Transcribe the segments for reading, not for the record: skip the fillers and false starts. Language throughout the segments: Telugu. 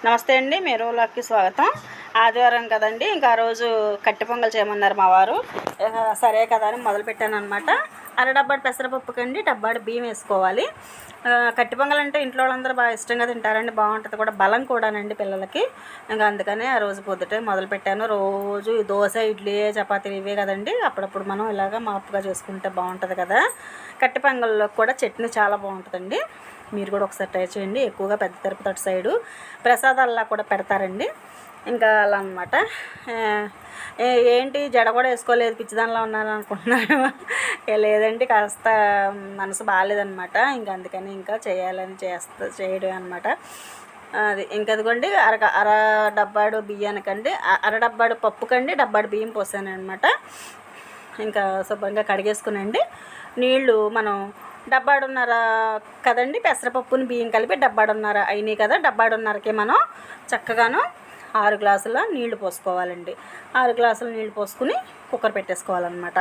నమస్తే అండి, మేరోలాకి స్వాగతం. ఆదివారం కదండి, ఇంకా ఆ రోజు కట్టె పొంగల్ చేయమన్నారు మా వారు. సరే కదా అని మొదలుపెట్టాను అనమాట. అరడబ్బాడు పెసరపప్పుకండి డబ్బాడు బియ్యం వేసుకోవాలి. కట్టె పొంగల్ అంటే ఇంట్లో వాళ్ళందరూ బాగా ఇష్టంగా తింటారండి, బాగుంటుంది కూడా, బలం కూడానండి పిల్లలకి. ఇంకా అందుకనే ఆ రోజు పొద్దుటే మొదలుపెట్టాను. రోజు దోశ, ఇడ్లీ, చపాతీలు ఇవే కదండి, అప్పుడప్పుడు మనం ఇలాగ మాపుగా చేసుకుంటే బాగుంటుంది కదా. కట్టె పొంగల్లో కూడా చట్నీ చాలా బాగుంటుందండి, మీరు కూడా ఒకసారి ట్రై చేయండి. ఎక్కువగా పెద్ద తిరుపతి అటు సైడు ప్రసాదాలలా కూడా పెడతారండి. ఇంకా అలా అనమాట. ఏంటి జడ కూడా వేసుకోలేదు, పిచ్చిదానిలో ఉన్నాను అనుకుంటున్నాను. లేదండి, కాస్త మనసు బాగాలేదనమాట. ఇంకా అందుకని ఇంకా చేయాలని చేయడం అనమాట. అది ఇంకా అదిగోండి, అర డబ్బాడు బియ్యానికండి, అర డబ్బాడు పప్పుకండి డబ్బాడు బియ్యం పోసాను అనమాట. ఇంకా శుభ్రంగా కడిగేసుకునండి. నీళ్ళు మనం డబ్బాడున్నర కదండి, పెసరపప్పుని బియ్యం కలిపి డబ్బాడున్నర అయినాయి కదా. డబ్బాడున్నరకి మనం చక్కగాను 6 గ్లాసుల నీళ్లు పోసుకోవాలండి. 6 గ్లాసుల నీళ్లు పోసుకుని కుక్కర్ పెట్టేసుకోవాలన్నమాట.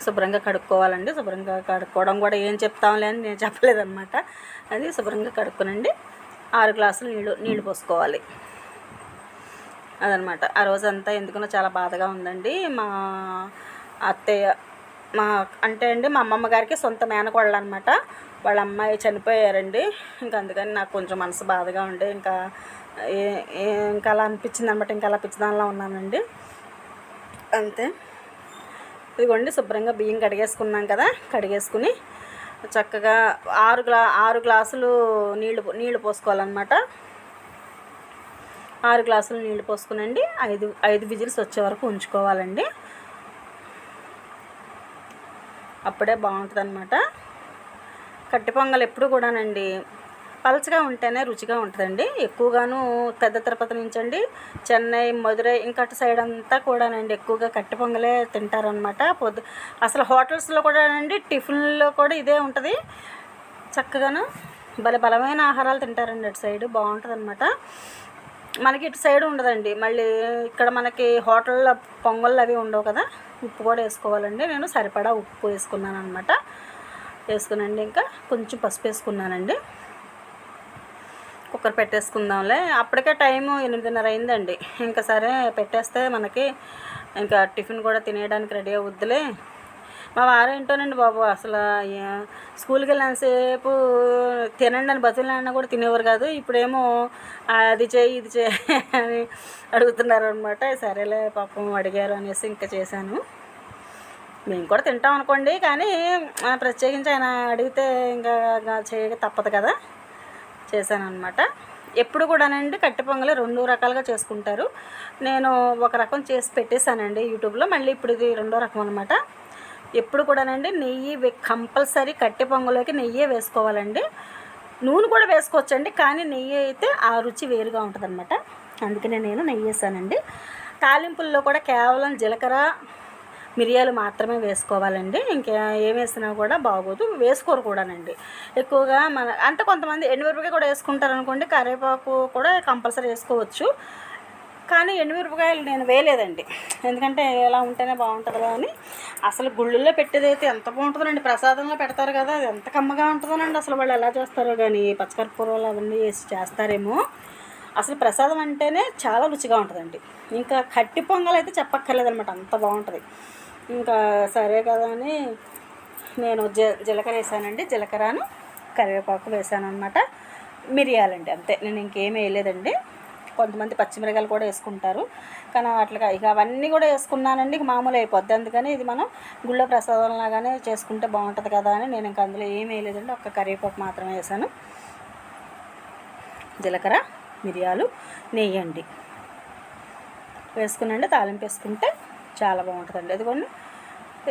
శుభ్రంగా కడుక్కోవాలండి. శుభ్రంగా కడుక్కోవడం కూడా ఏం చెప్తాంలే అని నేను చెప్పలేదన్నమాట. అది శుభ్రంగా కడుక్కునండి. 6 గ్లాసులు నీళ్లు పోసుకోవాలి అదనమాట. ఆ రోజంతా ఎందుకనో చాలా బాధగా ఉందండి. మా అత్తయ్య అంటే అండి మా అమ్మమ్మ గారికి సొంత మేనకోడలు అనమాట. వాళ్ళ అమ్మాయి చనిపోయారండి. ఇంకా అందుకని నాకు కొంచెం మనసు బాధగా ఉండే, ఇంకా అలా అనిపించింది అనమాట. ఇంకా అలా పిచ్చిదానిలో ఉన్నానండి, అంతే. ఇదిగోండి, శుభ్రంగా బియ్యం కడిగేసుకున్నాం కదా. కడిగేసుకుని చక్కగా 6 గ్లాసులు నీళ్లు పోసుకోవాలన్నమాట. 6 గ్లాసులు నీళ్లు పోసుకునండి 5 విజిల్స్ వచ్చే వరకు ఉంచుకోవాలండి. అప్పుడే బాగుంటుంది అనమాట. కట్టె పొంగల్ ఎప్పుడు కూడానండి పలచగా ఉంటేనే రుచిగా ఉంటుందండి. ఎక్కువగాను పెద్ద తిరుపతి నుంచి అండి, చెన్నై, మధురై, ఇంకా అటు సైడ్ అంతా కూడానండి ఎక్కువగా కట్టె పొంగలే తింటారనమాట. అసలు హోటల్స్లో కూడానండి, టిఫిన్లో కూడా ఇదే ఉంటుంది. చక్కగాను బలమైన ఆహారాలు తింటారండి అటు సైడు, బాగుంటుంది అనమాట. మనకి ఇటు సైడ్ ఉండదండి. మళ్ళీ ఇక్కడ మనకి హోటల్లో పొంగళ్ళు అవి ఉండవు కదా. ఉప్పు కూడా వేసుకోవాలండి. నేను సరిపడా ఉప్పు వేసుకున్నాను అనమాట. వేసుకునండి, ఇంకా కొంచెం పసుపు వేసుకున్నానండి. కుక్కర్ పెట్టేసుకుందాంలే. అప్పటికే టైము 8:30 అయిందండి. ఇంకా సరే పెట్టేస్తే మనకి ఇంకా టిఫిన్ కూడా తినేయడానికి రెడీ అవుద్దిలే. మా వారు ఏంటోనండి బాబు, అసలు స్కూల్కి వెళ్ళినంతసేపు తినండి అని బతులన్నా కూడా తినేవారు కాదు. ఇప్పుడేమో అది చేయి ఇది చేయి అని అడుగుతున్నారు అనమాట. సరేలే పాపం అడిగారు అనేసి ఇంకా చేశాను. మేము కూడా తింటాం అనుకోండి, కానీ ప్రత్యేకించి ఆయన అడిగితే ఇంకా చేయక తప్పదు కదా, చేశాను అనమాట. ఎప్పుడు కూడానండి కట్టె పొంగలి 2 రకాలుగా చేసుకుంటారు. నేను ఒక రకం చేసి పెట్టేశానండి యూట్యూబ్లో. మళ్ళీ ఇప్పుడు ఇది 2వ రకం అనమాట. ఎప్పుడు కూడానండి నెయ్యి కంపల్సరీ కట్టె పొంగలోకి నెయ్యే వేసుకోవాలండి. నూనె కూడా వేసుకోవచ్చండి, కానీ నెయ్యి అయితే ఆ రుచి వేరుగా ఉంటుంది అనమాట. అందుకనే నేను నెయ్యి వేసానండి. తాలింపుల్లో కూడా కేవలం జీలకర్ర, మిరియాలు మాత్రమే వేసుకోవాలండి. ఇంకా ఏం వేసినా కూడా బాగోదు, వేసుకోరు కూడానండి ఎక్కువగా. అంటే కొంతమంది ఎండుమిరపకాయ కూడా వేసుకుంటారు అనుకోండి. కరివేపాకు కూడా కంపల్సరీ వేసుకోవచ్చు, కానీ ఎండుమిరపకాయలు నేను వేయలేదండి. ఎందుకంటే ఎలా ఉంటేనే బాగుంటుంది కదా అని. అసలు గుళ్ళల్లో పెట్టేదైతే ఎంత బాగుంటుందండి, ప్రసాదంలో పెడతారు కదా, అది ఎంత కమ్మగా ఉంటుందోనండి. అసలు వాళ్ళు ఎలా చేస్తారో కానీ, పచ్చకర్పూరాలు అవన్నీ వేసి చేస్తారేమో. అసలు ప్రసాదం అంటేనే చాలా రుచిగా ఉంటుందండి. ఇంకా కట్టె పొంగల్ అయితే చెప్పక్కర్లేదనమాట, అంత బాగుంటుంది. ఇంకా సరే కదా అని నేను జీలకర్ర వేసానండి. జీలకర్రను కరివేపాకు వేసాను అనమాట. మిరియాలండి, అంతే. నేను ఇంకేం వేయలేదండి. కొంతమంది పచ్చిమిరకాయలు కూడా వేసుకుంటారు, కానీ అట్లా ఇక అవన్నీ కూడా వేసుకున్నానండి. ఇక మామూలు అయిపోద్ది. అందుకని ఇది మనం గుళ్ళో ప్రసాదం లాగానే చేసుకుంటే బాగుంటుంది కదా అని నేను ఇంకా అందులో ఏం వేయలేదండి. ఒక్క కరివేపాకు మాత్రమే వేసాను. జీలకర్ర, మిరియాలు, నెయ్యి అండి వేసుకునండి. తాలింపు వేసుకుంటే చాలా బాగుంటుందండి. అదిగోండి,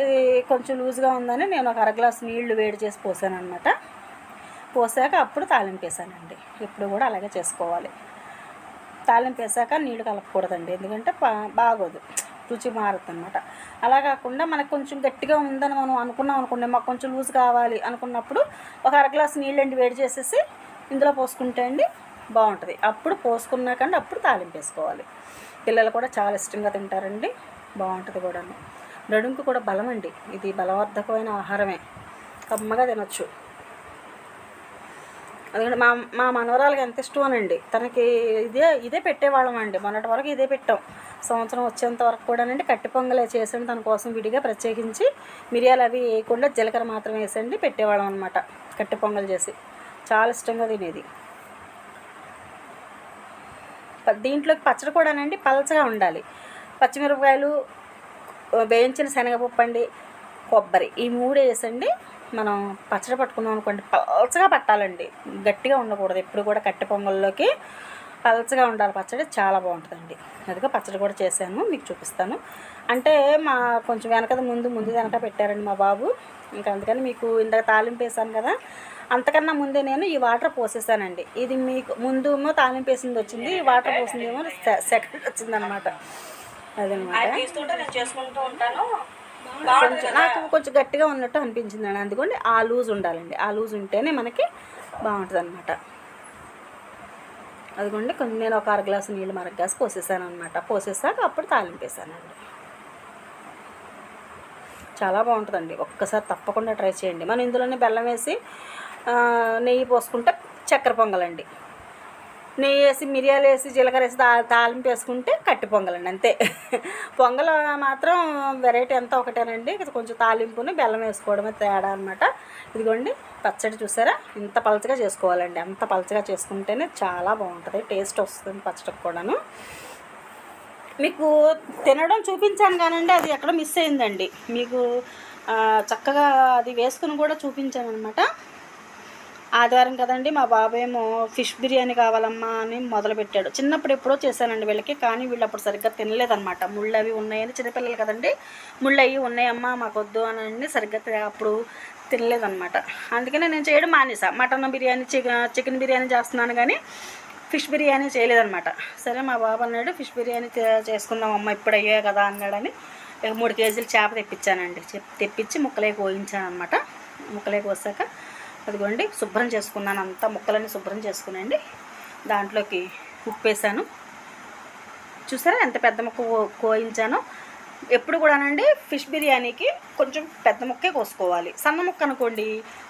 ఇది కొంచెం లూజ్గా ఉందని నేను ఒక 1 గ్లాసు నీళ్లు వేడి చేసి పోసాను అనమాట. పోసాక అప్పుడు తాలింపు వేసానండి. ఎప్పుడు కూడా అలాగే చేసుకోవాలి. తాలింపు వేసాక నీళ్ళు కలపకూడదండి, ఎందుకంటే బాగోదు, రుచి మారుతుంది అనమాట. అలా కాకుండా మనకు కొంచెం గట్టిగా ఉందని మనం అనుకున్నాం అనుకోండి, మాకు కొంచెం లూజ్ కావాలి అనుకున్నప్పుడు ఒక 1 గ్లాసు నీళ్ళండి వేడి చేసేసి ఇందులో పోసుకుంటే అండి బాగుంటుంది. అప్పుడు పోసుకున్నాకండి అప్పుడు తాలింపు వేసుకోవాలి. పిల్లలు కూడా చాలా ఇష్టంగా తింటారండి, బాగుంటుంది కూడా. నడుముకు కూడా బలం అండి, ఇది బలవర్ధకమైన ఆహారమే, కమ్మగా తినొచ్చు. అందుకని మా మా మనవరాలకి ఎంత ఇష్టమోనండి. తనకి ఇదే పెట్టేవాళ్ళం అండి. మొన్నటి వరకు ఇదే పెట్టాం. సంవత్సరం వచ్చేంత వరకు కూడానండి కట్టి పొంగలే చేసండి తన కోసం విడిగా ప్రత్యేకించి మిరియాలు అవి వేయకుండా జీలకర్ర మాత్రం వేసండి పెట్టేవాళ్ళం అనమాట. కట్టి పొంగల్ చేసి చాలా ఇష్టంగా తినేది. దీంట్లోకి పచ్చడి కూడానండి పలచగా ఉండాలి. పచ్చిమిరపకాయలు, వేయించిన శనగపప్పు అండి, కొబ్బరి, ఈ 3 వేసండి మనం పచ్చడి పట్టుకున్నాం అనుకోండి. పలచగా పట్టాలండి, గట్టిగా ఉండకూడదు. ఎప్పుడు కూడా కట్టె పొంగల్లోకి పలచగా ఉండాలి పచ్చడి, చాలా బాగుంటుందండి. అదిగా పచ్చడి కూడా చేశాను, మీకు చూపిస్తాను. అంటే మా కొంచెం ముందు వెనక పెట్టారండి మా బాబు. ఇంకా అందుకని మీకు ఇందాక తాలింపు వేసాను కదా, అంతకన్నా ముందే నేను ఈ వాటర్ పోసేసానండి. ఇది మీకు ముందేమో తాలింపు వేసింది వచ్చింది, ఈ వాటర్ పోసిందేమో సెకండ్ వచ్చిందనమాట. అదనమాట. నేను చేసుకుంటూ ఉంటాను. నాకు కొంచెం గట్టిగా ఉన్నట్టు అనిపించిందండి. అందుకోండి ఆ లూజ్ ఉండాలండి. ఆ లూజ్ ఉంటేనే మనకి బాగుంటుంది అనమాట. అదిగోండి కొంచెం నేను ఒక 1 గ్లాసు నీళ్ళు మరగ్గాసి పోసేసాను అనమాట. పోసేసాక అప్పుడు తాలింపు వేసానండి. చాలా బాగుంటుందండి. ఒక్కసారి తప్పకుండా ట్రై చేయండి. మనం ఇందులోనే బెల్లం వేసి నెయ్యి పోసుకుంటే చక్కెర పొంగలండి. నెయ్యి వేసి మిరియాలు వేసి జీలకర్ర వేసి తాలింపు వేసుకుంటే కట్టి పొంగలండి, అంతే. పొంగల్ మాత్రం వెరైటీ అంతా ఒకటేనండి. ఇది కొంచెం తాలింపుని బెల్లం వేసుకోవడమే తేడా అనమాట. ఇదిగోండి పచ్చడి చూసారా, ఇంత పలచగా చేసుకోవాలండి. అంత పలచగా చేసుకుంటేనే చాలా బాగుంటుంది, టేస్ట్ వస్తుంది పచ్చడికి కూడాను. మీకు తినడం చూపించాను కానండి, అది ఎక్కడ మిస్ అయిందండి. మీకు చక్కగా అది వేసుకుని కూడా చూపించాను అనమాట. ఆదివారం కదండి, మా బాబేమో ఫిష్ బిర్యానీ కావాలమ్మా అని మొదలుపెట్టాడు. చిన్నప్పుడు ఎప్పుడో చేశానండి వీళ్ళకి, కానీ వీళ్ళు అప్పుడు సరిగ్గా తినలేదనమాట. ముళ్ళు అవి ఉన్నాయని, చిన్నపిల్లలు కదండి, ముళ్ళు అవి ఉన్నాయమ్మా మాకొద్దు అని సరిగ్గా అప్పుడు తినలేదనమాట. అందుకనే నేను చేయడం మానేసా. మటన్ బిర్యానీ, చికెన్ బిర్యానీ చేస్తున్నాను కానీ ఫిష్ బిర్యానీ చేయలేదనమాట. సరే మా బాబు అన్నాడు ఫిష్ బిర్యానీ చేసుకుందాం అమ్మ, ఇప్పుడు అయ్యే కదా అన్నాడని 3 కేజీలు చేప తెప్పించానండి. తెప్పించి ముక్కలే కోయించాను అనమాట. ముక్కలే కోసాక అదిగోండి శుభ్రం చేసుకున్నాను, అంతా ముక్కలన్నీ శుభ్రం చేసుకునండి. దాంట్లోకి ఉప్పు వేసాను. చూసారా ఎంత పెద్ద ముక్క కోయించానో. ఎప్పుడు కూడానండి ఫిష్ బిర్యానీకి కొంచెం పెద్ద ముక్కే కోసుకోవాలి. సన్న ముక్క అనుకోండి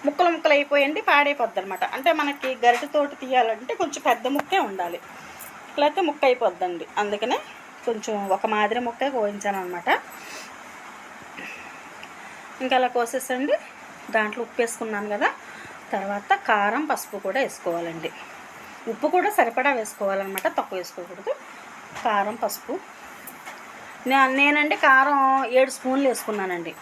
ముక్కలు అయిపోయండి, పాడైపోద్ది అనమాట. అంటే మనకి గరిటెతోటి తీయాలంటే కొంచెం పెద్ద ముక్కే ఉండాలి, లేకపోతే ముక్క అయిపోద్దండి. అందుకనే కొంచెం ఒక మాదిరి ముక్కే కోయించాను అనమాట. ఇంకా అలా కోసేసండి. దాంట్లో ఉప్పు వేసుకున్నాను కదా, తర్వాత కారం పసుపు కూడా వేసుకోవాలండి. ఉప్పు కూడా సరిపడా వేసుకోవాలన్నమాట, తక్కువ వేసుకోకూడదు. కారం పసుపు నేనండి కారం 7 స్పూన్లు వేసుకున్నానండి.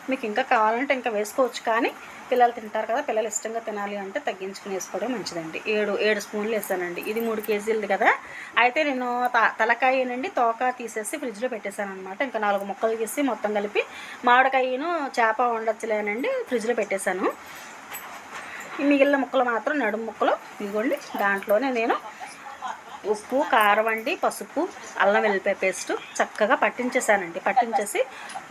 మీకు ఇంకా కావాలంటే ఇంకా వేసుకోవచ్చు, కానీ పిల్లలు తింటారు కదా, పిల్లలు ఇష్టంగా తినాలి అంటే తగ్గించుకుని వేసుకోవడం మంచిదండి. 7 స్పూన్లు వేసానండి. ఇది 3 కేజీలది కదా. అయితే నేను తలకాయనండి తోక తీసేసి ఫ్రిడ్జ్లో పెట్టేశాను అనమాట. ఇంకా 4 ముక్కలు తీసి మొత్తం కలిపి మామిడికాయను చేప వండొచ్చులేనండి ఫ్రిడ్జ్లో పెట్టేశాను. మిగిలిన ముక్కలు మాత్రం నడుము ముక్కలు ఇదిగోండి. దాంట్లోనే నేను ఉప్పు, కారం అండి, పసుపు, అల్లం వెల్లిపాయ పేస్ట్ చక్కగా పట్టించేసానండి. పట్టించేసి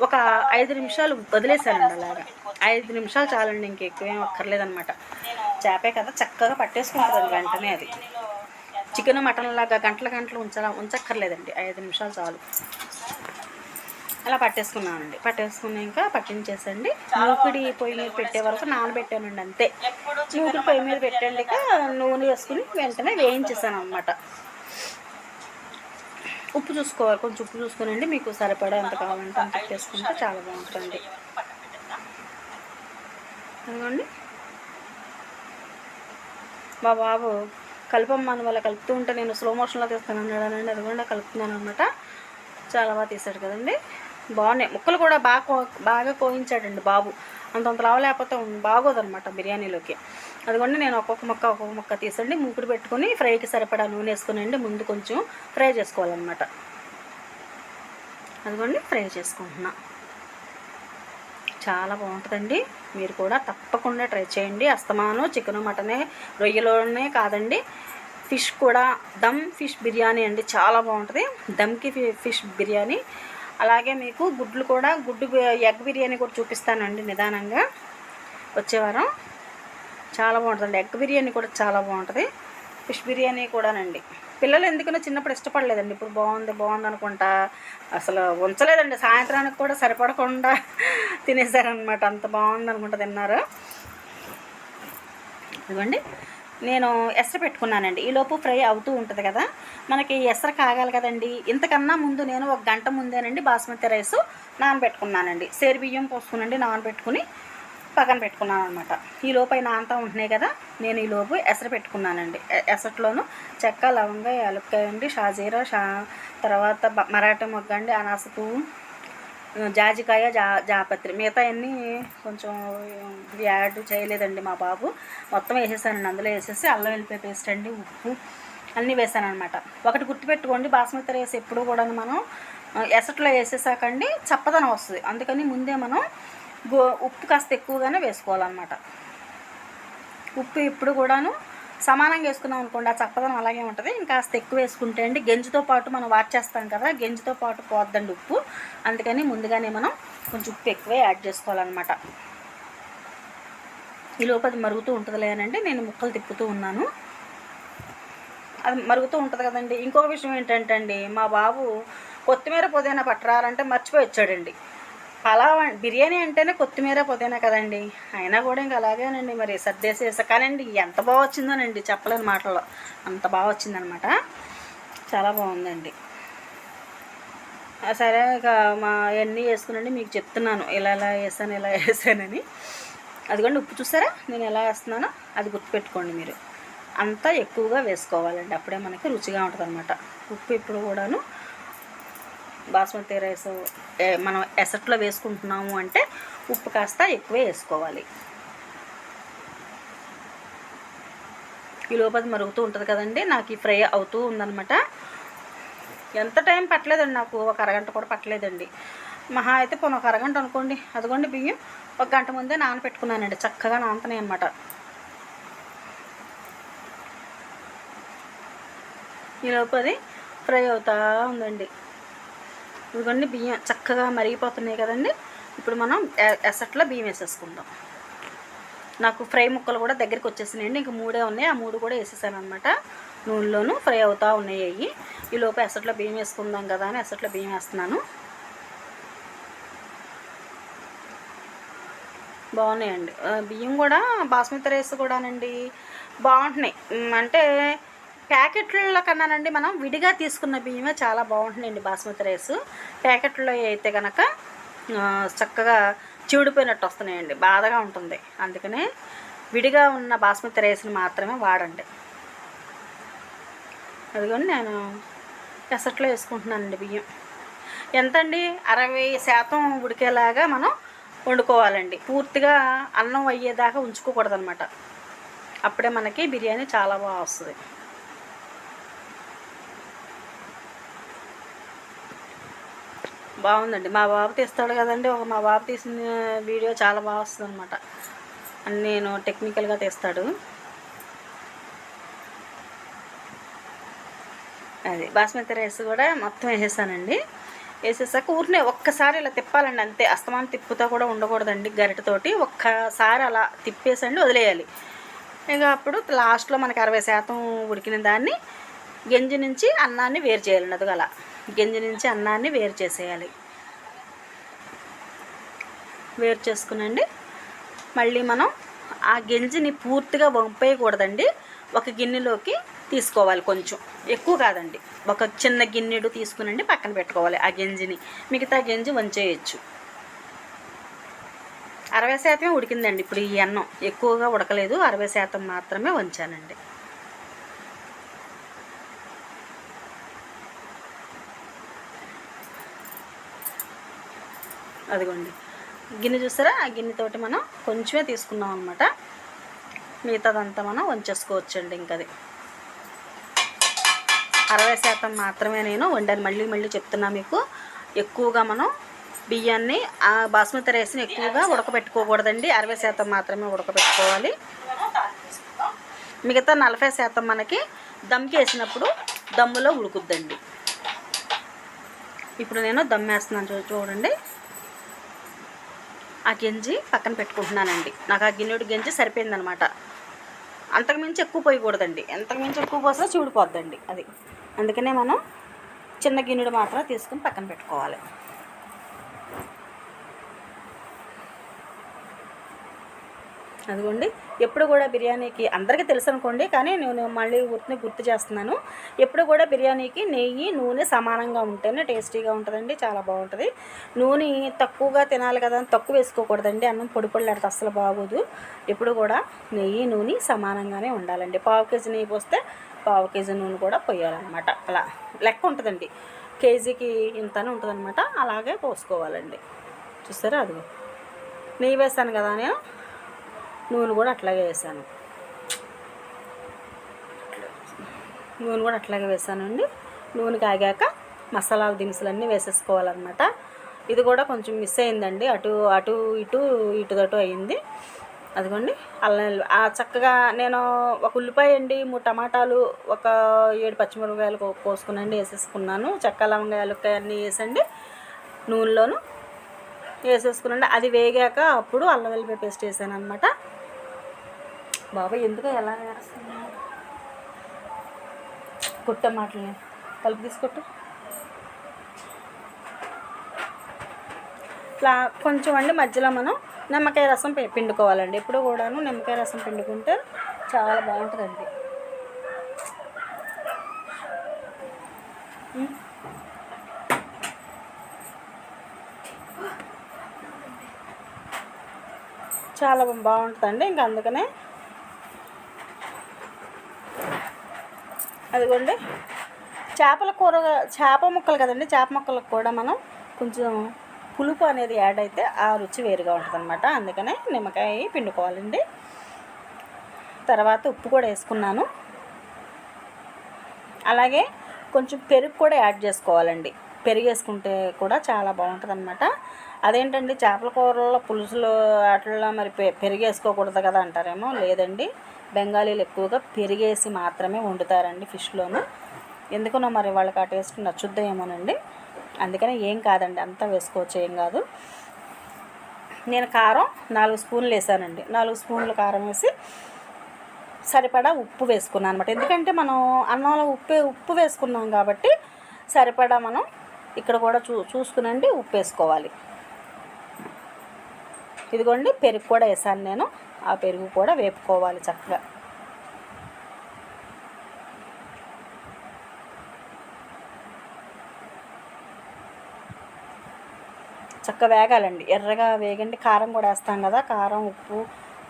ఒక 5 నిమిషాలు వదిలేసానండి. అలాగా 5 నిమిషాలు చాలండి, ఇంకెక్కువేం అక్కర్లేదనమాట. చేపే కదా చక్కగా పట్టేసుకుంటుంది వెంటనే. అది చికెన్ మటన్ లాగా గంటలు ఉంచక్కర్లేదండి, 5 నిమిషాలు చాలు. అలా పట్టేసుకున్నానండి. పట్టేసుకున్నాక పట్టించేసండి. మూకుడి పొయ్యి మీద పెట్టే వరకు నానబెట్టానండి, అంతే. మూకుడి పొయ్యి మీద పెట్టండిక నూనె వేసుకుని వెంటనే వేయించేసాను అనమాట. ఉప్పు చూసుకోవాలి, కొంచెం ఉప్పు చూసుకునండి. మీకు సరిపడా ఎంత కావాలంటే అంత వేసుకుంటే చాలా బాగుంటుంది. అందుకండి మా బాబు కలుపమ్మని వాళ్ళ కలుపుతూ ఉంటే నేను స్లో మోషన్లో తీస్తాను అన్నాడనండి. అది కూడా కలుపుతున్నాను అనమాట. చాలా బాగా తీసాడు కదండి. బాగున్నాయి ముక్కలు కూడా బాగా కోయించాడండి బాబు. అంతంత లావు లేకపోతే బాగోదనమాట బిర్యానీలోకి. అదిగోండి నేను ఒక్కొక్క ముక్క తీసండి మూకుడు పెట్టుకుని ఫ్రైకి సరిపడా నూనె వేసుకునండి ముందు కొంచెం ఫ్రై చేసుకోవాలన్నమాట. అదిగోండి ఫ్రై చేసుకుంటున్నా. చాలా బాగుంటుందండి, మీరు కూడా తప్పకుండా ట్రై చేయండి. అస్తమాను చికెను మటనే రొయ్యలోనే కాదండి, ఫిష్ కూడా దమ్ ఫిష్ బిర్యానీ అండి, చాలా బాగుంటుంది. దమ్కి ఫిష్ బిర్యానీ. అలాగే మీకు గుడ్లు కూడా ఎగ్ బిర్యానీ కూడా చూపిస్తానండి నిదానంగా వచ్చే వారం. చాలా బాగుంటుందండి, ఎగ్ బిర్యానీ కూడా చాలా బాగుంటుంది. ఫిష్ బిర్యానీ కూడానండి. పిల్లలు ఎందుకనో చిన్నప్పుడు ఇష్టపడలేదండి, ఇప్పుడు బాగుంది అనుకుంటా అసలు ఉంచలేదండి. సాయంత్రానికి కూడా సరిపడకుండా తినేసారనమాట, అంత బాగుంది అనుకుంటా తిన్నారు. ఇదిగోండి నేను ఎసరు పెట్టుకున్నానండి. ఈలోపు ఫ్రై అవుతూ ఉంటుంది కదా, మనకి ఎసరు కాగాలి కదండి. ఇంతకన్నా ముందు నేను 1 గంట ముందేనండి బాస్మతి రైస్ నానబెట్టుకున్నానండి. సేరు బియ్యం పోసుకునండి నానబెట్టుకుని పక్కన పెట్టుకున్నాను అనమాట. ఈలోపు అవి నానతా ఉంటున్నాయి కదా, నేను ఈలోపు ఎసరు పెట్టుకున్నానండి. ఎసట్లోను చెక్క, లవంగ, యాలక్కాయ అండి, షాజీరా, తర్వాత మరాఠీ మొగ్గ అండి, అనాస పువ్వు, జాజికాయ, జాపత్రి, మిగతా అన్నీ కొంచెం యాడ్ చేయలేదండి మా బాబు. మొత్తం వేసేసానండి. అందులో వేసేసి అల్లం వెల్లిపాయ పేస్ట్ అండి, ఉప్పు అన్నీ వేసాను అనమాట. ఒకటి గుర్తుపెట్టుకోండి, బాస్మతి రైస్ ఎప్పుడు కూడా మనం ఎసట్లో వేసేసాకండి చప్పదనం వస్తుంది. అందుకని ముందే మనం ఉప్పు కాస్త ఎక్కువగానే వేసుకోవాలన్నమాట. ఉప్పు ఎప్పుడు కూడాను సమానంగా వేసుకున్నాం అనుకోండి, ఆ చప్పదనం అలాగే ఉంటుంది. ఇంకాస్త ఎక్కువ వేసుకుంటే అండి గంజితో పాటు మనం వార్చేస్తాం కదా, గంజితో పాటు పోద్దండి ఉప్పు. అందుకని ముందుగానే మనం కొంచెం ఉప్పు ఎక్కువే యాడ్ చేసుకోవాలన్నమాట. ఈ లోపు అది మరుగుతూ ఉంటుందిలే అనండి నేను ముక్కలు తిప్పుతూ ఉన్నాను. అది మరుగుతూ ఉంటుంది కదండి. ఇంకొక విషయం ఏంటంటే అండి, మా బాబు కొత్తిమీర పుదీనా పట్టరాలంటే మర్చిపోయి వచ్చాడండి. పలావ్ బిర్యానీ అంటేనే కొత్తిమీర పుదీనా కదండి, అయినా కూడా ఇంకా అలాగేనండి మరి సర్దేసేసా. కానండి ఎంత బాగా వచ్చిందోనండి, చెప్పలేని మాటల్లో అంత బాగా వచ్చిందనమాట. చాలా బాగుందండి. సరే ఇక మా అవన్నీ వేసుకునండి మీకు చెప్తున్నాను ఇలా వేసాను ఇలా వేసానని. అదిగోండి ఉప్పు చూసారా నేను ఎలా వేస్తున్నానో, అది గుర్తుపెట్టుకోండి మీరు. అంతా ఎక్కువగా వేసుకోవాలండి, అప్పుడే మనకి రుచిగా ఉంటుంది అనమాట. ఉప్పు ఇప్పుడు కూడాను బాస్మతి రైస్ మనం ఎసట్లో వేసుకుంటున్నాము అంటే ఉప్పు కాస్త ఎక్కువే వేసుకోవాలి. ఈ లోపల మరుగుతూ ఉంటుంది కదండి, నాకు ఈ ఫ్రై అవుతూ ఉందన్నమాట. ఎంత టైం పట్టలేదండి, నాకు 1 అరగంట కూడా పట్టలేదండి. మహా అయితే పోనీ 1 అరగంట అనుకోండి. అదిగోండి బియ్యం 1 గంట ముందే నానపెట్టుకున్నానండి, చక్కగా నానుతున్నాయి అన్నమాట. ఈ లోపు అది ఫ్రై అవుతూ ఉందండి. ఇదిగోండి బియ్యం చక్కగా మరిగిపోతున్నాయి కదండి. ఇప్పుడు మనం ఎసట్లో బియ్యం వేసేసుకుందాం. నాకు ఫ్రై ముక్కలు కూడా దగ్గరికి వచ్చేసినాయండి, ఇంక 3 ఉన్నాయి. ఆ 3 కూడా వేసేసాను అనమాట. నూనెలోనూ ఫ్రై అవుతూ ఉన్నాయి అవి. ఈ లోపు ఎసట్లో బియ్యం వేసుకుందాం కదా అని ఎసట్లో బియ్యం వేస్తున్నాను. బాగున్నాయండి బియ్యం కూడా, బాస్మతి రైస్ కూడానండి బాగుంటున్నాయి. అంటే ప్యాకెట్ల కన్నానండి మనం విడిగా తీసుకున్న బియ్యమే చాలా బాగుంటున్నాయండి బాస్మతి రైస్. ప్యాకెట్లో అయితే కనుక చక్కగా చివిడిపోయినట్టు వస్తున్నాయండి, బాధగా ఉంటుంది. అందుకనే విడిగా ఉన్న బాస్మతి రైస్ని మాత్రమే వాడండి. అదిగోండి నేను ఎసట్లో వేసుకుంటున్నానండి బియ్యం. ఎంతండి 60% ఉడికేలాగా మనం వండుకోవాలండి. పూర్తిగా అన్నం అయ్యేదాకా ఉంచుకోకూడదనమాట, అప్పుడే మనకి బిర్యానీ చాలా బాగా వస్తుంది. బాగుందండి. మా బాబు తీస్తాడు కదండి, మా బాబు తీసిన వీడియో చాలా బాగా వస్తుంది అనమాట. నేను టెక్నికల్గా తీస్తాడు. అది బాస్మతి రైస్ కూడా మొత్తం వేసేసానండి. వేసేసాక ఊరినే ఒక్కసారి ఇలా తిప్పాలండి అంతే, అస్తమానం తిప్పుతా కూడా ఉండకూడదండి. గరిటతోటి ఒక్కసారి అలా తిప్పేసండి వదిలేయాలి. ఇక అప్పుడు లాస్ట్లో మనకి 60% ఉడికిన దాన్ని గంజి నుంచి అన్నాన్ని వేరు చేయాలండి. అది అలా గంజి నుంచి అన్నాన్ని వేరు చేసేయాలి. వేరు చేసుకునండి మళ్ళీ మనం ఆ గంజిని పూర్తిగా వంపేయకూడదండి. ఒక గిన్నెలోకి తీసుకోవాలి, కొంచెం ఎక్కువ కాదండి, ఒక చిన్న గిన్నెడు తీసుకునండి పక్కన పెట్టుకోవాలి ఆ గంజిని. మిగతా గంజి వంచేయచ్చు. 60% ఉడికిందండి ఇప్పుడు ఈ అన్నం, ఎక్కువగా ఉడకలేదు, 60% మాత్రమే వంచానండి. అదిగోండి గిన్నె చూస్తారా, ఆ గిన్నెతోటి మనం కొంచెమే తీసుకున్నాం అనమాట. మిగతాదంతా మనం వంచేసుకోవచ్చండి. ఇంకది 60% మాత్రమే నేను వండాను. మళ్ళీ చెప్తున్నా మీకు, ఎక్కువగా మనం బియ్యాన్ని బాస్మతి రైస్ని ఎక్కువగా ఉడకబెట్టుకోకూడదండి. 60% మాత్రమే ఉడకబెట్టుకోవాలి. మిగతా 40% మనకి దమ్కి వేసినప్పుడు దమ్ములో ఉడుకుద్దండి. ఇప్పుడు నేను దమ్ వేస్తున్నాను చూడండి. ఆ గంజి పక్కన పెట్టుకుంటున్నానండి. నాకు ఆ గిన్నెడు గంజి సరిపోయిందనమాట. అంతకుమించి ఎక్కువ పోయకూడదండి, ఎంతకుమించి ఎక్కువ పోసినా చూడిపోద్దండి అది. అందుకనే మనం చిన్న గిన్నెడు మాత్రం తీసుకుని పక్కన పెట్టుకోవాలి. అదిగోండి, ఎప్పుడు కూడా బిర్యానీకి అందరికీ తెలుసు అనుకోండి, కానీ నేను మళ్ళీ గుర్తు చేస్తున్నాను. ఎప్పుడు కూడా బిర్యానీకి నెయ్యి నూనె సమానంగా ఉంటేనే టేస్టీగా ఉంటుందండి, చాలా బాగుంటుంది. నూనె తక్కువగా తినాలి కదా అని తక్కువ వేసుకోకూడదండి, అన్నం పొడి పొడిలాడితే అస్సలు బాగోదు. ఎప్పుడు కూడా నెయ్యి నూనె సమానంగానే ఉండాలండి. పావు కేజీ నెయ్యి పోస్తే పావు కేజీ నూనె కూడా పోయాలన్నమాట. అలా లెక్క ఉంటుందండి, కేజీకి ఇంతనే ఉంటుందన్నమాట. అలాగే పోసుకోవాలండి. చూసారా, అది నెయ్యి వేస్తాను కదా నేను, నూనె కూడా అట్లాగే వేసాను. నూనె కూడా అట్లాగే వేసానండి. నూనె కాగాక మసాలాల దినుసులన్నీ వేసేసుకోవాలన్నమాట. ఇది కూడా కొంచెం మిస్ అయిందండి, అటు ఇటుదటు అయింది. అదిగోండి, అల్లం చక్కగా నేను ఒక ఉల్లిపాయ అండి, 3 టమాటాలు, ఒక 7 పచ్చిమిరపకాయలు కోసుకునండి వేసేసుకున్నాను. చెక్క లవంగాయలు అన్నీ వేసండి నూనెలోను వేసేసుకునండి. అది వేగాక అప్పుడు అల్లం వెల్లిపాయ పేస్ట్ వేసాను అనమాట. బాబాయ్ ఎందుకో ఎలా వేస్తున్నా కుట్ట మాటలని కలిపి తీసుకొట్టు. ఇట్లా కొంచెం అండి మధ్యలో మనం నిమ్మకాయ రసం పిండుకోవాలండి. ఎప్పుడు కూడాను నిమ్మకాయ రసం పిండుకుంటే చాలా బాగుంటుందండి. చాలా బాగుంటుందండి. ఇంకా అందుకనే అదిగోండి, చేప ముక్కలు కదండి, చేప ముక్కలకు కూడా మనం కొంచెం పులుపు అనేది యాడ్ అయితే ఆ రుచి వేరుగా ఉంటుంది అనమాట. అందుకనే నిమ్మకాయ పిండుకోవాలండి. తర్వాత ఉప్పు కూడా వేసుకున్నాను. అలాగే కొంచెం పెరుగు కూడా యాడ్ చేసుకోవాలండి. పెరుగు వేసుకుంటే కూడా చాలా బాగుంటుంది అనమాట. అదేంటండి, చేపల కూరల్లో పులుసులు వాటిల్లో మరి పెరుగు వేసుకోకూడదు కదా అంటారేమో. లేదండి, బెంగాలీలు ఎక్కువగా పెరిగేసి మాత్రమే వండుతారండి ఫిష్లోను. ఎందుకనో మరి వాళ్ళకి ఆ టేస్ట్ నచ్చుద్దేమోనండి. అందుకని ఏం కాదండి, అంతా వేసుకోవచ్చు, ఏం కాదు. నేను కారం 4 స్పూన్లు వేసానండి. 4 స్పూన్లు కారం వేసి సరిపడా ఉప్పు వేసుకున్నాను అనమాట. ఎందుకంటే మనం అన్నంలో ఉప్పు వేసుకున్నాం కాబట్టి సరిపడా మనం ఇక్కడ కూడా చూసుకునండి ఉప్పు వేసుకోవాలి. ఇదిగోండి, పెరుగు కూడా వేసాను నేను. ఆ పెరుగు కూడా వేపుకోవాలి చక్కగా. చక్కగా వేగాలండి, ఎర్రగా వేగండి. కారం కూడా వేస్తాం కదా, కారం ఉప్పు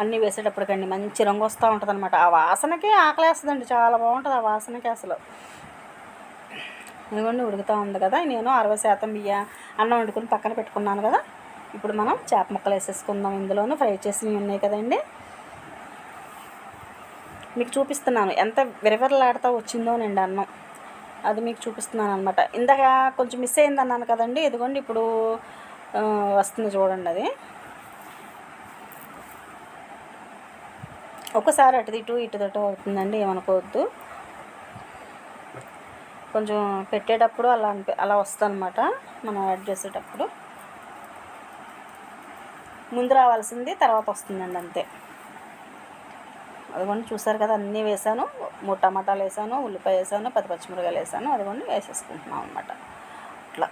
అన్నీ వేసేటప్పటికండి మంచి రంగు వస్తూ ఉంటుంది అనమాట. ఆ వాసనకే ఆకలేస్తుందండి, చాలా బాగుంటుంది ఆ వాసనకి అసలు. ఇదిగోండి, ఉడుకుతూ ఉంది కదా. నేను 60% అన్నం వండుకుని పక్కన పెట్టుకున్నాను కదా. ఇప్పుడు మనం చేప ముక్కలు వేసేసుకుందాం. ఇందులోనూ ఫ్రై చేసినవి ఉన్నాయి కదండి, మీకు చూపిస్తున్నాను ఎంత విరవిరలాడుతూ వచ్చిందోనండి అన్నం. అది మీకు చూపిస్తున్నాను అనమాట. ఇందాక కొంచెం మిస్ అయింది అన్నాను కదండి. ఇదిగోండి, ఇప్పుడు వస్తుంది చూడండి. అది ఒకసారి అటు ఇటుదటు అవుతుందండి, ఏమనుకోవద్దు. కొంచెం పెట్టేటప్పుడు అలా వస్తుంది అనమాట. మనం యాడ్ చేసేటప్పుడు ముందు రావాల్సింది తర్వాత వస్తుందండి, అంతే. అదిగోండి, చూసారు కదా, అన్నీ వేసాను. 3 టమాటాలు వేసాను, ఉల్లిపాయ వేసాను, 10 పచ్చిమిరపకాయలు వేసాను. అదిగోండి వేసేసుకుంటున్నాం అనమాట. అట్లా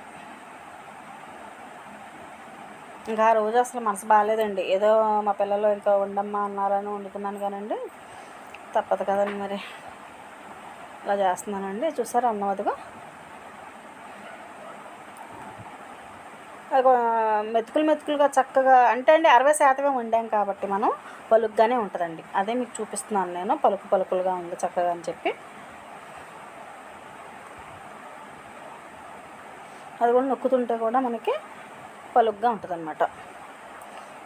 ఇంకా ఆ రోజు అసలు మనసు బాగాలేదండి. ఏదో మా పిల్లలు ఇంకా వండమ్మా అన్నారని వండుకున్నాను కానండి, తప్పదు కదండి మరి, అలా చేస్తున్నానండి. చూసారు అన్నం, అదిగో మెతుకులుగా చక్కగా. అంటే అండి 60% వండాం కాబట్టి మనం పలుకుగానే ఉంటుందండి. అదే మీకు చూపిస్తున్నాను నేను, పలుకులుగా ఉంది చక్కగా అని చెప్పి. అది కూడా నొక్కుతుంటే కూడా మనకి పలుగ్గా ఉంటుంది అన్నమాట.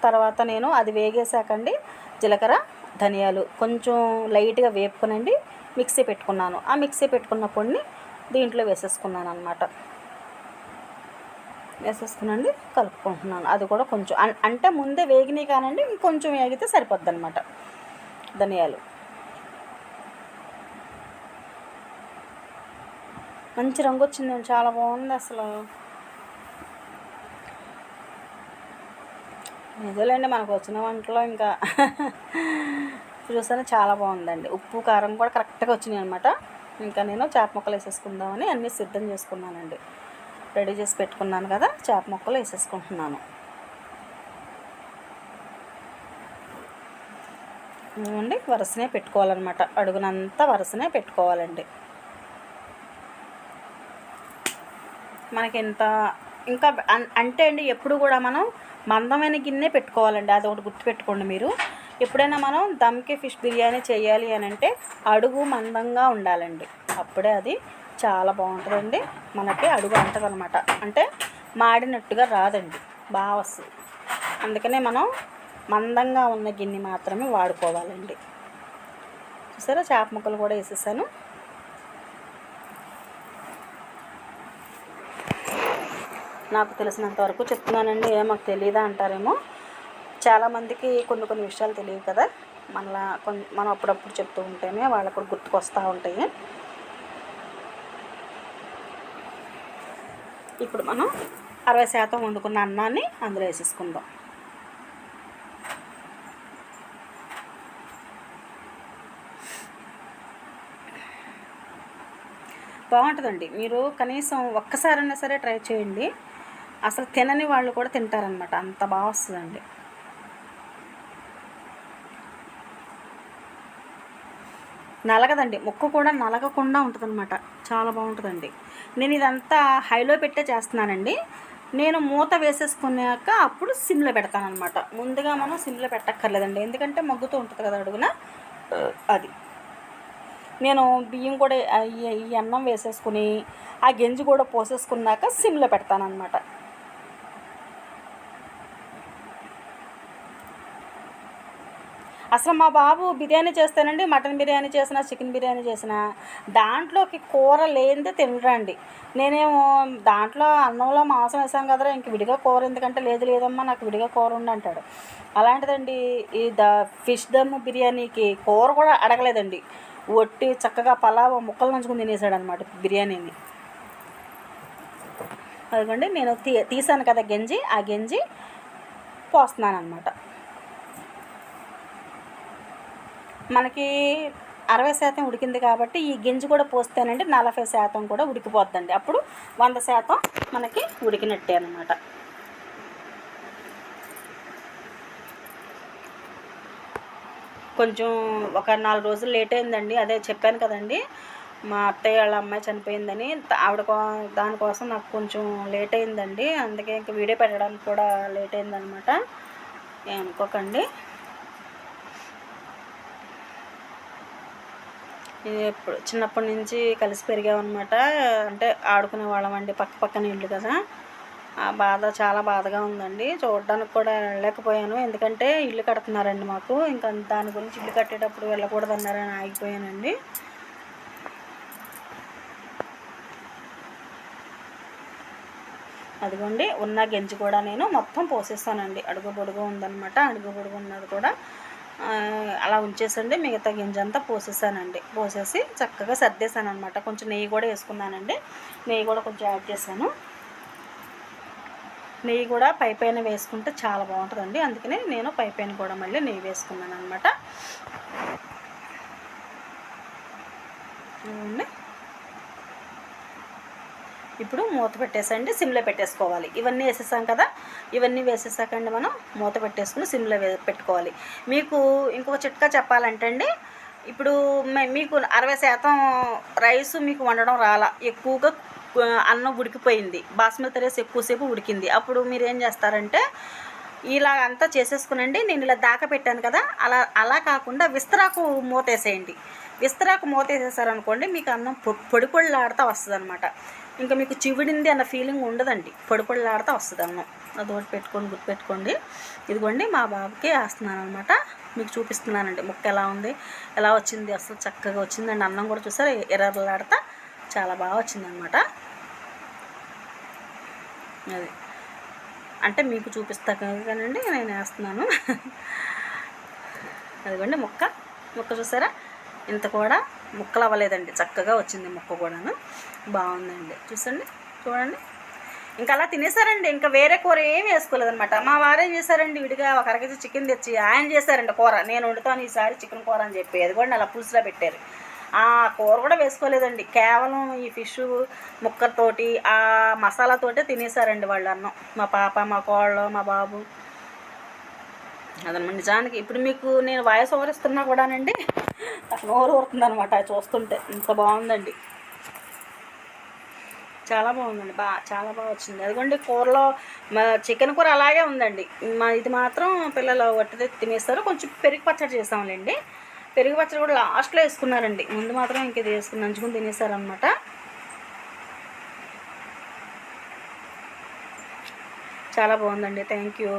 తర్వాత నేను అది వేగేసాకండి జీలకర్ర ధనియాలు కొంచెం లైట్గా వేపుకునండి మిక్సీ పెట్టుకున్నాను. ఆ మిక్సీ పెట్టుకున్న పొడిని దీంట్లో వేసేసుకున్నాను అనమాట. వేసేసుకునండి కలుపుకుంటున్నాను. అది కూడా కొంచెం అంటే ముందే వేగినాయి కానండి, ఇంకొంచెం వేగితే సరిపోద్ది అనమాట. ధనియాలు మంచి రంగు వచ్చిందండి, చాలా బాగుంది అసలు. నిజంలేండి, మనకు వచ్చిన వంటలో ఇంకా చూసాను, చాలా బాగుందండి. ఉప్పు కారం కూడా కరెక్ట్గా వచ్చినాయి అనమాట. ఇంకా నేను చేప ముక్కలు వేసేసుకుందామని అన్నీ సిద్ధం చేసుకున్నానండి. రెడీ చేసి పెట్టుకున్నాను కదా, చేప ముక్కలు వేసేసుకుంటున్నాను. ఇదిగోండి వరుసనే పెట్టుకోవాలన్నమాట, అడుగునంతా వరుసనే పెట్టుకోవాలండి. మనకి ఇంత ఇంకా అంటే అండి ఎప్పుడు కూడా మనం మందమైన గిన్నె పెట్టుకోవాలండి, అది ఒకటి గుర్తుపెట్టుకోండి మీరు. ఎప్పుడైనా మనం దమ్కి ఫిష్ బిర్యానీ చేయాలి అని అంటే అడుగు మందంగా ఉండాలండి, అప్పుడే అది చాలా బాగుంటుందండి. మనకి అడుగు అంటదనమాట, అంటే మాడినట్టుగా రాదండి, బాగా వస్తుంది. అందుకనే మనం మందంగా ఉన్న గిన్నె మాత్రమే వాడుకోవాలండి. చూసారా చేప ముక్కలు కూడా వేసేసాను. నాకు తెలిసినంత వరకు చెప్తున్నానండి, మాకు తెలియదా అంటారేమో, చాలామందికి కొన్ని విషయాలు తెలియవు కదా, మనం అప్పుడప్పుడు చెప్తూ ఉంటేనే వాళ్ళకు కూడా గుర్తుకొస్తూ ఉంటాయి. ఇప్పుడు మనం 60% వండుకున్న అన్నాన్ని అందులో వేసేసుకుందాం. బాగుంటుందండి, మీరు కనీసం ఒక్కసారైనా సరే ట్రై చేయండి. అసలు తినని వాళ్ళు కూడా తింటారనమాట, అంత బాగా వస్తుందండి. నలగదండి, ముక్క కూడా నలగకుండా ఉంటుందన్నమాట, చాలా బాగుంటుందండి. నేను ఇదంతా హైలో పెట్టే చేస్తున్నానండి. నేను మూత వేసేసుకున్నాక అప్పుడు సిమ్లో పెడతానమాట. ముందుగా మనం సిమ్లో పెట్టక్కర్లేదండి, ఎందుకంటే మగ్గుతూ ఉంటుంది కదా అడుగున. అది నేను బియ్యం కూడా ఈ అన్నం వేసేసుకుని ఆ గెంజి కూడా పోసేసుకున్నాక సిమ్లో పెడతానమాట. అసలు మా బాబు బిర్యానీ చేస్తానండి, మటన్ బిర్యానీ చేసినా చికెన్ బిర్యానీ చేసినా దాంట్లోకి కూర లేనిదే తినరండి. నేనేమో దాంట్లో అన్నంలో మాంసం వేసాను కదరా, ఇంక విడిగా కూర ఎందుకంటే లేదమ్మా నాకు విడిగా కూర ఉండి అంటాడు. అలాంటిదండి ఈ ఫిష్ దమ్ బిర్యానీకి కూర కూడా అడగలేదండి, ఒట్టి చక్కగా పలావ్ ముక్కలు నంచుకుని తినేసాడు అనమాట బిర్యానీని. అదిగోండి నేను తీసాను కదా గెంజి, ఆ గెంజి పోస్తున్నాను అనమాట. మనకి 60% ఉడికింది కాబట్టి ఈ గింజ కూడా పోస్తేనండి 40% కూడా ఉడికిపోద్దండి, అప్పుడు 100% మనకి ఉడికినట్టే అనమాట. కొంచెం ఒక 4 రోజులు లేట్ అయిందండి, అదే చెప్పాను కదండి మా అత్తయ్య వాళ్ళ అమ్మాయి చనిపోయిందని, దానికోసం నాకు కొంచెం లేట్ అయిందండి, అందుకే ఇంక వీడియో పెట్టడానికి కూడా లేట్ అయిందనమాట, ఏమనుకోకండి. ఇది ఎప్పుడు చిన్నప్పటి నుంచి కలిసి పెరిగామన్నమాట, అంటే ఆడుకునే వాళ్ళమండి, పక్కన ఇల్లు కదా, ఆ బాధ చాలా బాధగా ఉందండి. చూడడానికి కూడా వెళ్ళలేకపోయాను, ఎందుకంటే ఇల్లు కడుతున్నారండి మాకు, ఇంకా దాని గురించి ఇల్లు కట్టేటప్పుడు వెళ్ళకూడదన్నారని ఆగిపోయానండి. అదిగోండి ఉన్న గెంజి కూడా నేను మొత్తం పోసేస్తానండి, అడుగు పొడుగు ఉందన్నమాట, అడుగు పొడుగు ఉన్నది కూడా అలా ఉంచేసండి, మిగతా గింజంతా పోసేసానండి. పోసేసి చక్కగా సర్దేశాను అనమాట. కొంచెం నెయ్యి కూడా వేసుకున్నానండి, నెయ్యి కూడా కొంచెం యాడ్ చేశాను. నెయ్యి కూడా పైన వేసుకుంటే చాలా బాగుంటుందండి, అందుకని నేను పైన కూడా మళ్ళీ నెయ్యి వేసుకున్నాను అనమాట. ఇప్పుడు మూత పెట్టేసండి సిమ్లో పెట్టేసుకోవాలి. ఇవన్నీ వేసేసాం కదా, ఇవన్నీ వేసేసాకండి మనం మూత పెట్టేసుకుని సిమ్లో పెట్టుకోవాలి. మీకు ఇంకొక చిట్కా చెప్పాలంటే అండి, ఇప్పుడు మీకు 60% రైస్ మీకు వండడం రాలా, ఎక్కువగా అన్నం ఉడికిపోయింది, బాస్మతి రైస్ ఎక్కువసేపు ఉడికింది, అప్పుడు మీరు ఏం చేస్తారంటే ఇలా అంతా చేసేసుకునండి. నేను ఇలా దాకా పెట్టాను కదా, అలా కాకుండా విస్తరాకు మూత వేసేయండి. విస్తరాకు మూత వేసేసారనుకోండి మీకు అన్నం పొడి పొడిలాడుతూ వస్తుంది అనమాట. ఇంకా మీకు చివిడింది అన్న ఫీలింగ్ ఉండదండి, పొడి పొడిలాడుతూ వస్తుంది అన్నం. అదొకటి గుర్తుపెట్టుకోండి. ఇదిగోండి మా బాబుకి వేస్తున్నాను అనమాట, మీకు చూపిస్తున్నానండి ముక్క ఎలా ఉంది, ఎలా వచ్చింది, అసలు చక్కగా వచ్చిందండి. అన్నం కూడా చూసారా ఎర్రలాడుతా చాలా బాగా వచ్చిందనమాట. అది అంటే మీకు చూపిస్తా కానండి నేను వేస్తున్నాను. అదిగోండి ముక్క చూసారా, ఇంత కూడా ముక్కలు అవ్వలేదండి, చక్కగా వచ్చింది ముక్క కూడాను, బాగుందండి. చూడండి ఇంకా అలా తినేసారండి, ఇంకా వేరే కూర ఏమి వేసుకోలేదనమాట. మా వారు ఏం చేశారండి, విడిగా ఒక అరకేజీ చికెన్ తెచ్చి ఆయన చేశారండి కూర, నేను వండుతాను ఈసారి చికెన్ కూర అని చెప్పి, అది కూడా అలా పులుసులో పెట్టారు. ఆ కూర కూడా వేసుకోలేదండి, కేవలం ఈ ఫిష్ ముక్కతోటి ఆ మసాలాతోటే తినేసారండి వాళ్ళు అన్నం, మా పాప, మా కోళ్ళు, మా బాబు. అదనమాట నిజానికి ఇప్పుడు మీకు నేను వాయిస్ ఓవర్ ఇస్తున్నా కూడానండి నాకు నోరు ఊరుతుంది అనమాట చూస్తుంటే. ఇంత బాగుందండి, చాలా బాగుందండి, చాలా బాగా వచ్చింది. అదిగోండి కూరలో చికెన్ కూర అలాగే ఉందండి. ఇది మాత్రం పిల్లలు వట్టిదే తినేస్తారు. కొంచెం పెరుగు పచ్చడి చేస్తాంలేండి. పెరుగు పచ్చడి కూడా లాస్ట్లో వేసుకున్నారండి, ముందు మాత్రం ఇంక ఇది వేసుకుని నంచుకుని తినేసారనమాట. చాలా బాగుందండి. Thank you.